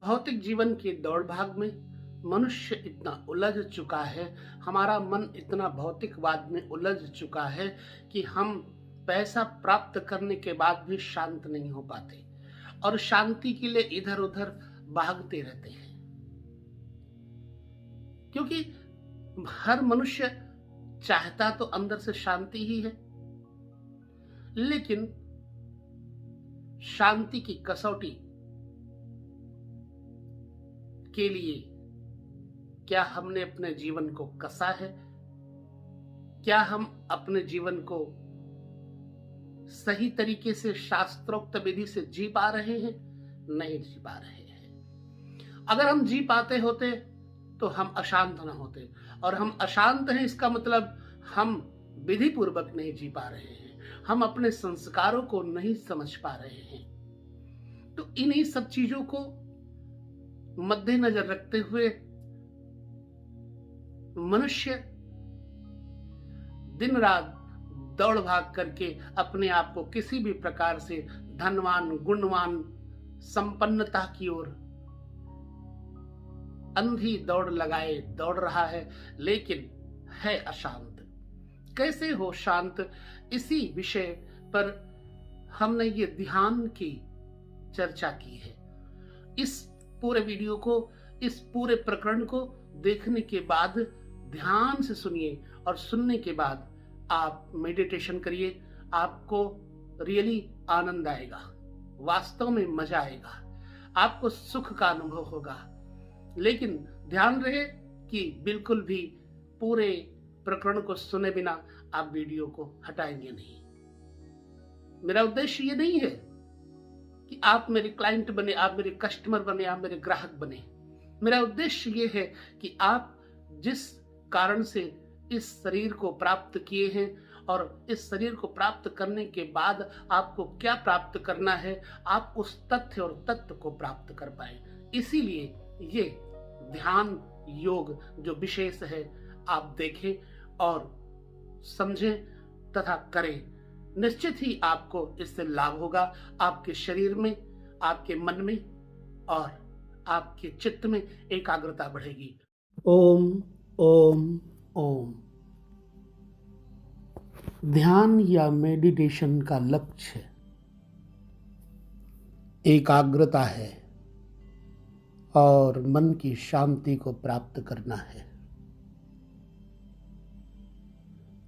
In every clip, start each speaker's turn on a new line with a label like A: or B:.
A: भौतिक जीवन की दौड़ भाग में मनुष्य इतना उलझ चुका है, हमारा मन इतना भौतिकवाद में उलझ चुका है कि हम पैसा प्राप्त करने के बाद भी शांत नहीं हो पाते और शांति के लिए इधर उधर भागते रहते हैं। क्योंकि हर मनुष्य चाहता तो अंदर से शांति ही है, लेकिन शांति की कसौटी के लिए क्या हमने अपने जीवन को कसा है? क्या हम अपने जीवन को सही तरीके से शास्त्रोक्त विधि से जी पा रहे हैं? नहीं जी पा रहे हैं। अगर हम जी पाते होते तो हम अशांत ना होते, और हम अशांत हैं इसका मतलब हम विधि पूर्वक नहीं जी पा रहे हैं, हम अपने संस्कारों को नहीं समझ पा रहे हैं। तो इन्हीं सब चीजों को मद्देनजर रखते हुए मनुष्य दिन रात दौड़ भाग करके अपने आप को किसी भी प्रकार से धनवान, गुणवान, संपन्नता की ओर अंधी दौड़ लगाए दौड़ रहा है, लेकिन है अशांत। कैसे हो शांत, इसी विषय पर हमने ये ध्यान की चर्चा की है। इस पूरे वीडियो को, इस पूरे प्रकरण को देखने के बाद ध्यान से सुनिए, और सुनने के बाद आप मेडिटेशन करिए। आपको रियली आनंद आएगा, वास्तव में मजा आएगा, आपको सुख का अनुभव होगा। लेकिन ध्यान रहे कि बिल्कुल भी पूरे प्रकरण को सुने बिना आप वीडियो को हटाएंगे नहीं। मेरा उद्देश्य ये नहीं है कि आप मेरे क्लाइंट बने, आप मेरे कस्टमर बने, आप मेरे ग्राहक बने। मेरा उद्देश्य ये है कि आप जिस कारण से इस शरीर को प्राप्त किए हैं और इस शरीर को प्राप्त करने के बाद आपको क्या प्राप्त करना है, आप उस तथ्य और तत्व को प्राप्त कर पाए। इसीलिए ये ध्यान योग जो विशेष है आप देखें और समझें तथा करें। निश्चित ही आपको इससे लाभ होगा, आपके शरीर में, आपके मन में और आपके चित्त में एकाग्रता बढ़ेगी। ओम ओम ओम। ध्यान या मेडिटेशन का लक्ष्य एकाग्रता है और मन की शांति को प्राप्त करना है।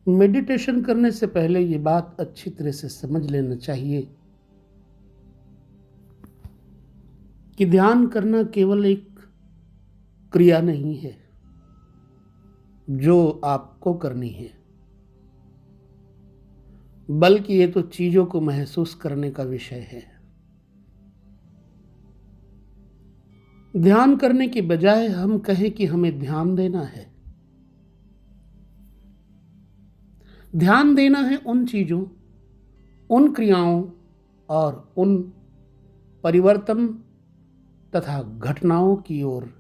A: मेडिटेशन करने से पहले ये बात अच्छी तरह से समझ लेना चाहिए कि ध्यान करना केवल एक क्रिया नहीं है जो आपको करनी है, बल्कि ये तो चीजों को महसूस करने का विषय है। ध्यान करने की बजाय हम कहें कि हमें ध्यान देना है। ध्यान देना है उन चीजों, उन क्रियाओं और उन परिवर्तन तथा घटनाओं की ओर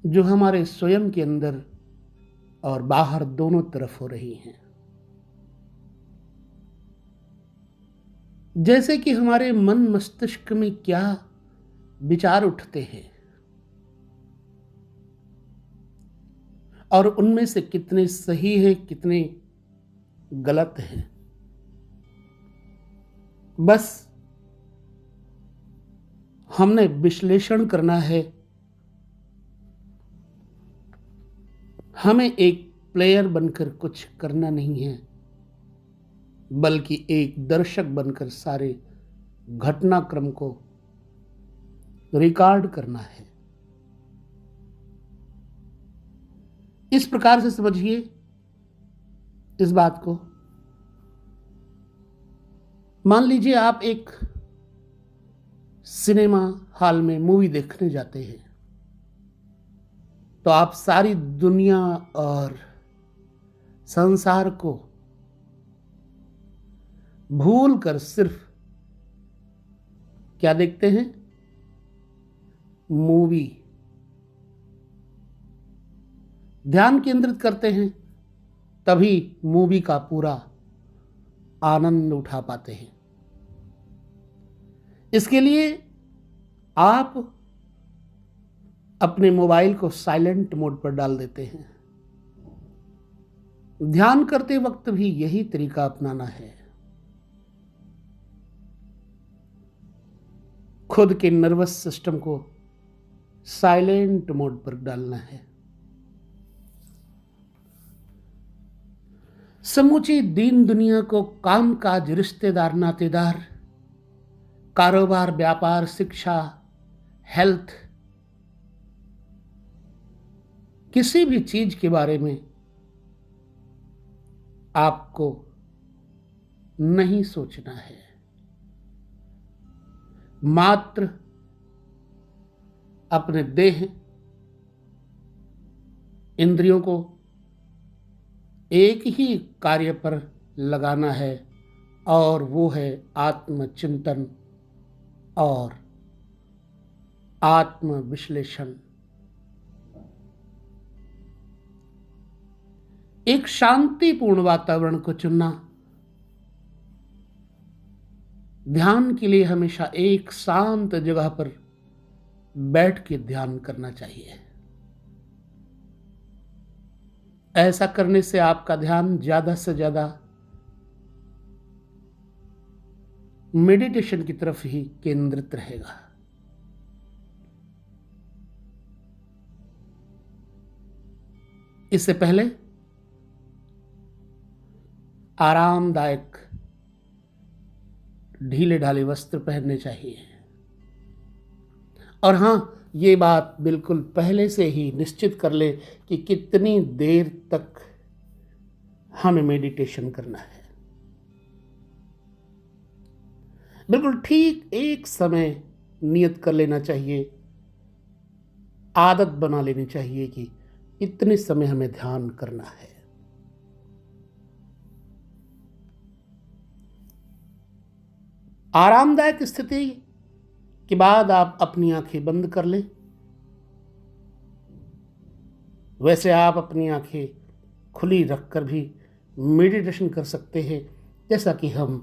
A: जो हमारे स्वयं के अंदर और बाहर दोनों तरफ हो रही हैं। जैसे कि हमारे मन मस्तिष्क में क्या विचार उठते हैं और उनमें से कितने सही हैं, कितने गलत हैं। बस हमने विश्लेषण करना है। हमें एक प्लेयर बनकर कुछ करना नहीं है, बल्कि एक दर्शक बनकर सारे घटनाक्रम को रिकॉर्ड करना है। इस प्रकार से समझिए इस बात को। मान लीजिए आप एक सिनेमा हॉल में मूवी देखने जाते हैं, तो आप सारी दुनिया और संसार को भूल कर सिर्फ क्या देखते हैं? मूवी। ध्यान केंद्रित करते हैं, तभी मूवी का पूरा आनंद उठा पाते हैं। इसके लिए आप अपने मोबाइल को साइलेंट मोड पर डाल देते हैं। ध्यान करते वक्त भी यही तरीका अपनाना है। खुद के नर्वस सिस्टम को साइलेंट मोड पर डालना है। समूची दीन दुनिया को कामकाज, रिश्तेदार, नातेदार, कारोबार, व्यापार, शिक्षा, हेल्थ, किसी भी चीज के बारे में आपको नहीं सोचना है। मात्र अपने देह, इंद्रियों को एक ही कार्य पर लगाना है, और वो है आत्मचिंतन और आत्म विश्लेषण। एक शांतिपूर्ण वातावरण को चुनना। ध्यान के लिए हमेशा एक शांत जगह पर बैठ के ध्यान करना चाहिए। ऐसा करने से आपका ध्यान ज्यादा से ज्यादा मेडिटेशन की तरफ ही केंद्रित रहेगा। इससे पहले आरामदायक ढीले ढाले वस्त्र पहनने चाहिए। और हां, ये बात बिल्कुल पहले से ही निश्चित कर ले कि कितनी देर तक हमें मेडिटेशन करना है। बिल्कुल ठीक एक समय नियत कर लेना चाहिए, आदत बना लेनी चाहिए कि इतने समय हमें ध्यान करना है। आरामदायक स्थिति के बाद आप अपनी आंखें बंद कर लें। वैसे आप अपनी आंखें खुली रखकर भी मेडिटेशन कर सकते हैं, जैसा कि हम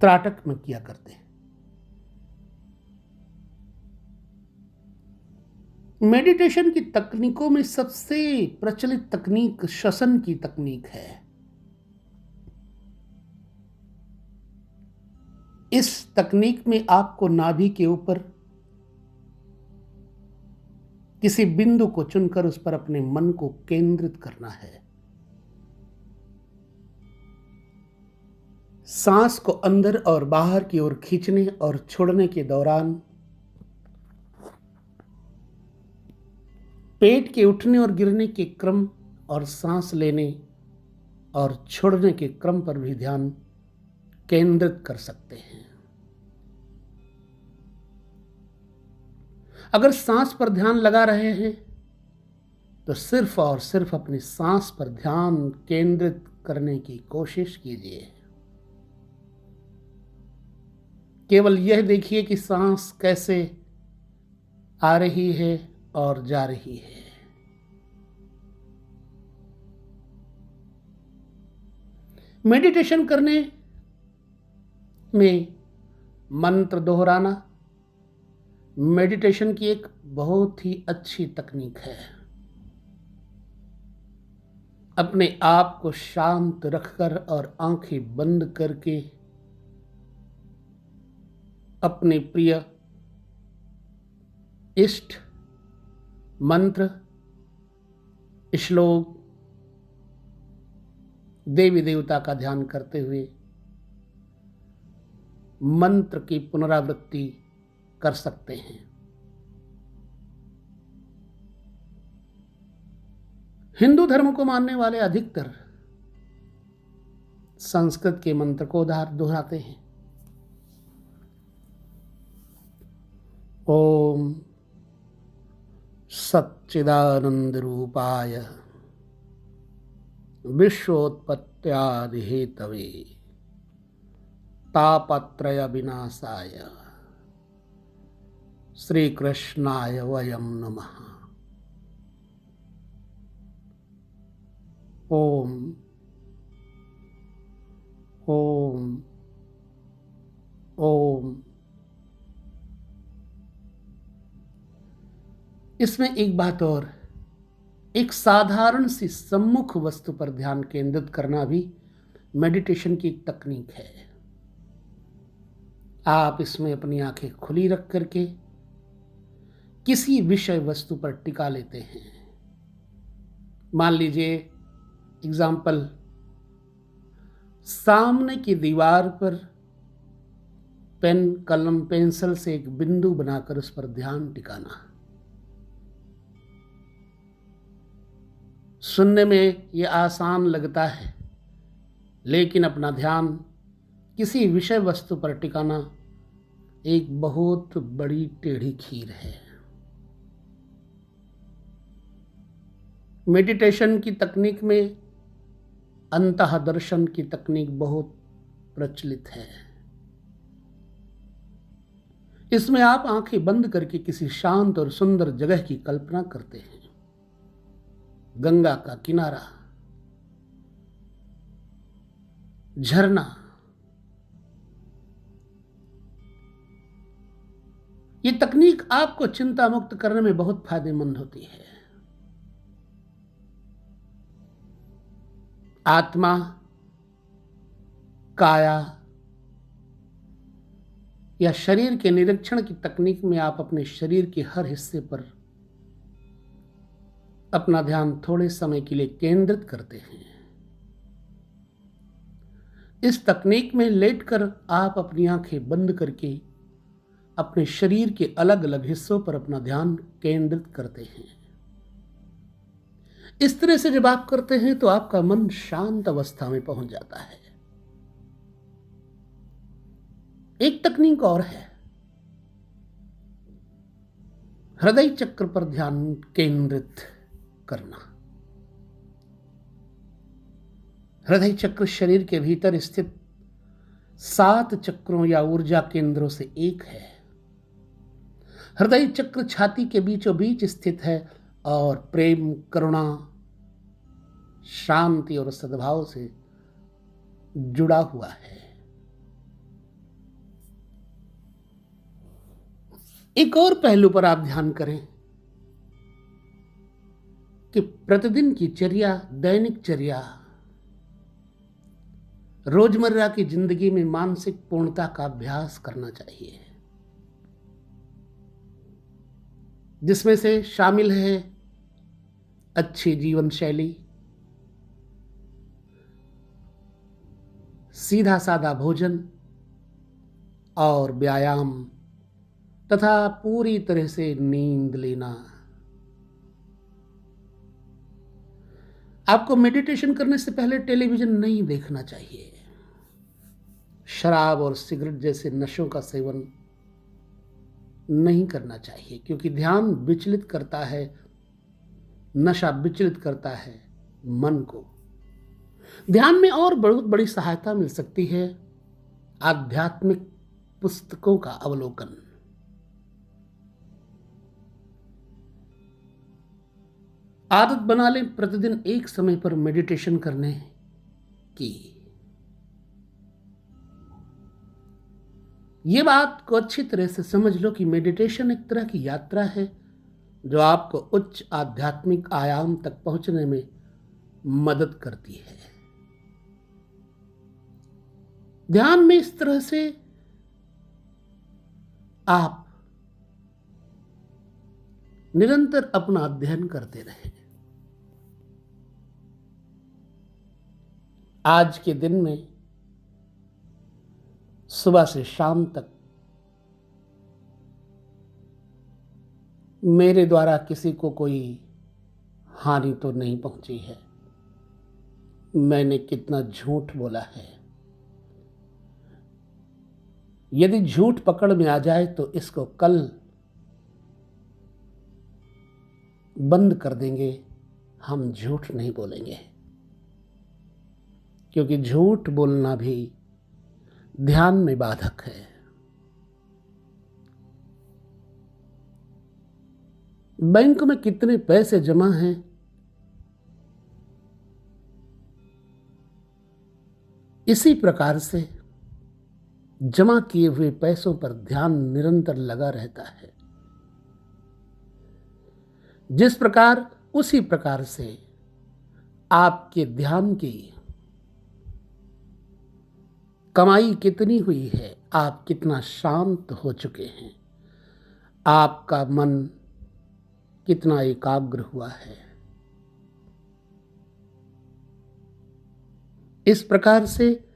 A: त्राटक में किया करते हैं। मेडिटेशन की तकनीकों में सबसे प्रचलित तकनीक श्वसन की तकनीक है। इस तकनीक में आपको नाभि के ऊपर किसी बिंदु को चुनकर उस पर अपने मन को केंद्रित करना है। सांस को अंदर और बाहर की ओर खींचने और छोड़ने के दौरान पेट के उठने और गिरने के क्रम और सांस लेने और छोड़ने के क्रम पर भी ध्यान केंद्रित कर सकते हैं। अगर सांस पर ध्यान लगा रहे हैं तो सिर्फ और सिर्फ अपनी सांस पर ध्यान केंद्रित करने की कोशिश कीजिए। केवल यह देखिए कि सांस कैसे आ रही है और जा रही है। मेडिटेशन करने में मंत्र दोहराना मेडिटेशन की एक बहुत ही अच्छी तकनीक है। अपने आप को शांत रखकर और आंखें बंद करके अपने प्रिय इष्ट मंत्र, श्लोक, देवी देवता का ध्यान करते हुए मंत्र की पुनरावृत्ति कर सकते हैं। हिंदू धर्म को मानने वाले अधिकतर संस्कृत के मंत्र को दोहराते हैं। ओम सच्चिदानंद रूपाय विश्वोत्पत्त्यादि हेतवे तापत्रय विनाशाय श्री कृष्णाय वयम नमः। ओम ओम ओम। इसमें एक बात और, एक साधारण सी सम्मुख वस्तु पर ध्यान केंद्रित करना भी मेडिटेशन की एक तकनीक है। आप इसमें अपनी आंखें खुली रख करके किसी विषय वस्तु पर टिका लेते हैं। मान लीजिए एग्जाम्पल, सामने की दीवार पर पेन, कलम, पेंसिल से एक बिंदु बनाकर उस पर ध्यान टिकाना। सुनने में ये आसान लगता है, लेकिन अपना ध्यान किसी विषय वस्तु पर टिकाना एक बहुत बड़ी टेढ़ी खीर है। मेडिटेशन की तकनीक में अंतः दर्शन की तकनीक बहुत प्रचलित है। इसमें आप आंखें बंद करके किसी शांत और सुंदर जगह की कल्पना करते हैं। गंगा का किनारा, झरना, ये तकनीक आपको चिंता मुक्त करने में बहुत फायदेमंद होती है। आत्मा, काया या शरीर के निरीक्षण की तकनीक में आप अपने शरीर के हर हिस्से पर अपना ध्यान थोड़े समय के लिए केंद्रित करते हैं। इस तकनीक में लेटकर आप अपनी आंखें बंद करके अपने शरीर के अलग अलग हिस्सों पर अपना ध्यान केंद्रित करते हैं। इस तरह से जब आप करते हैं तो आपका मन शांत अवस्था में पहुंच जाता है। एक तकनीक और है, हृदय चक्र पर ध्यान केंद्रित करना। हृदय चक्र शरीर के भीतर स्थित 7 चक्रों या ऊर्जा केंद्रों से एक है। हृदय चक्र छाती के बीचों बीच स्थित है और प्रेम, करुणा, शांति और सद्भाव से जुड़ा हुआ है। एक और पहलू पर आप ध्यान करें कि प्रतिदिन की चर्या, दैनिक चर्या, रोजमर्रा की जिंदगी में मानसिक पूर्णता का अभ्यास करना चाहिए, जिसमें से शामिल है अच्छी जीवन शैली, सीधा साधा भोजन और व्यायाम तथा पूरी तरह से नींद लेना। आपको मेडिटेशन करने से पहले टेलीविजन नहीं देखना चाहिए। शराब और सिगरेट जैसे नशों का सेवन नहीं करना चाहिए, क्योंकि ध्यान विचलित करता है, नशा विचलित करता है मन को। ध्यान में और बहुत बड़ी सहायता मिल सकती है आध्यात्मिक पुस्तकों का अवलोकन। आदत बना लें प्रतिदिन एक समय पर मेडिटेशन करने की। ये बात को अच्छी तरह से समझ लो कि मेडिटेशन एक तरह की यात्रा है जो आपको उच्च आध्यात्मिक आयाम तक पहुंचने में मदद करती है। ध्यान में इस तरह से आप निरंतर अपना अध्ययन करते रहें। आज के दिन में सुबह से शाम तक मेरे द्वारा किसी को कोई हानि तो नहीं पहुंची है। मैंने कितना झूठ बोला है। यदि झूठ पकड़ में आ जाए तो इसको कल बंद कर देंगे, हम झूठ नहीं बोलेंगे, क्योंकि झूठ बोलना भी ध्यान में बाधक है। बैंक में कितने पैसे जमा हैं, इसी प्रकार से जमा किए हुए पैसों पर ध्यान निरंतर लगा रहता है। जिस प्रकार उसी प्रकार से आपके ध्यान की कमाई कितनी हुई है, आप कितना शांत हो चुके हैं, आपका मन कितना एकाग्र हुआ है। इस प्रकार से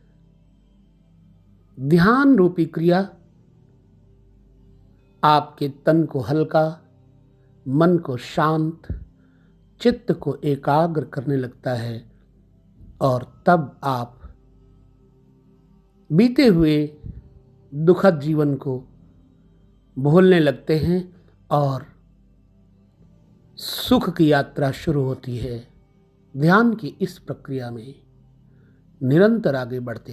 A: ध्यान रूपी क्रिया आपके तन को हल्का, मन को शांत, चित्त को एकाग्र करने लगता है और तब आप बीते हुए दुखद जीवन को भूलने लगते हैं और सुख की यात्रा शुरू होती है। ध्यान की इस प्रक्रिया में निरंतर आगे बढ़ते रहें।